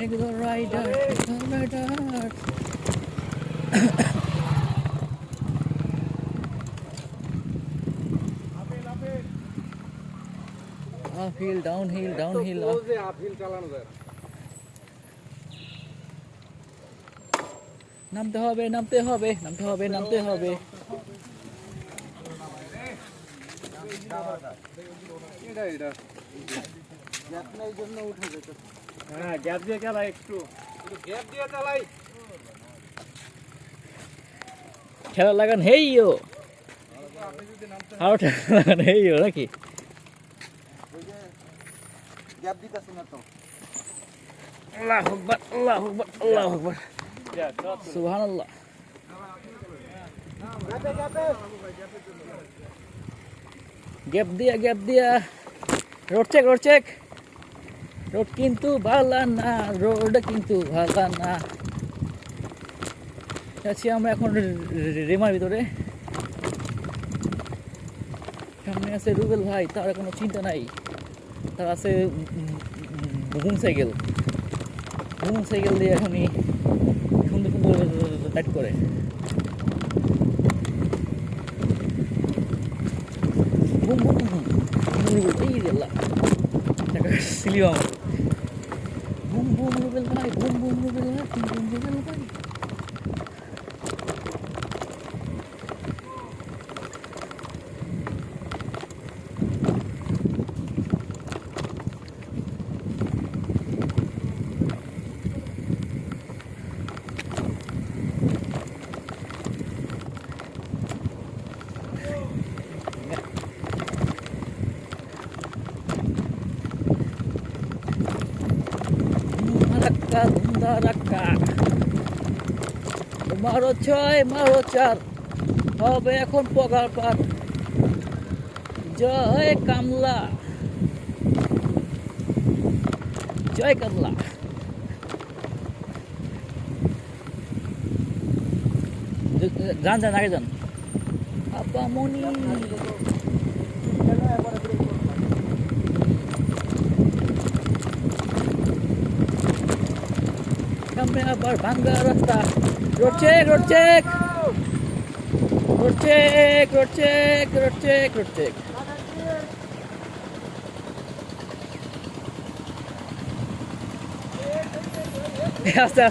Take the rider, take the rider. Uphill, downhill, downhill. Uphill চালানো যায় নামতে হবে, নামতে হবে, নামতে হবে, নামতে হবে। এটা গ্যাপ নাই জন্য উঠে যেত হ্যাঁ গ্যাপ দিয়ে চালাই একটু গ্যাপ দিয়ে চালাই ঠেলা লাগান হেইও আরো ঠেলা লাগান হেইও নাকি গ্যাপ দিতেছ না তো আল্লাহু আকবার আল্লাহু আকবার আল্লাহু আকবার সুবহানাল্লাহ গ্যাপ দিয়া রোড চেক রোড কিন্তু ভালো না রোড কিন্তু ভালো না আছি আমরা এখন রেমার ভিতরে সামনে আছে রুবেল ভাই তার কোনো চিন্তা নাই তার আছে বুম সাইকেল দিয়ে এখনই সুন্দর সুন্দর রাইড করে বুম বুম বুম এই গেলা সিলিয়াম বুম বুম রুবেল ভাই বুম বুম রুবেল ভাই বুম বুম রুবেল ভাই রাক্কা মারো 6 মারো 4 হবে এখন পগার পার জয় কামলা গান আগে যান আপা মনি সামনে আবার ভাঙ্গা রাস্তা রোড চেক আস্তে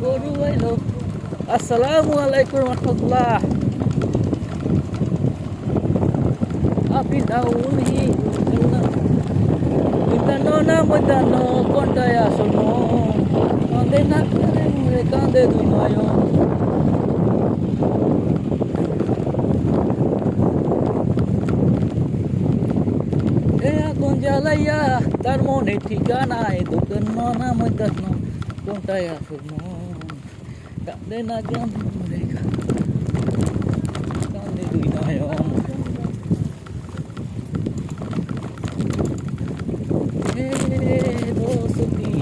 গরু আইলো আসসালামু আলাইকুম রহমতুল্লাহ আপনি দাউনি ময়দানো কোনটায় আসনো কাঁদে না কাঁদে দুই নয়ন আগুন জ্বালাইয়া তার মনে ঠিকানায় দোকান না ময়দানো কোনটায় আসনো কাঁদে না কাঁদে দুই নয়ন दोस्ती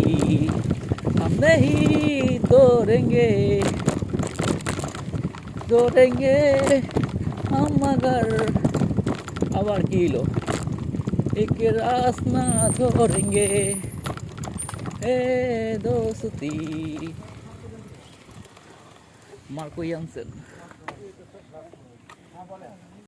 हम नहीं तोड़ेंगे हम मगर আবার কি হলো एक रास्ता छोड़ेंगे दोस्ती मार्को यांसन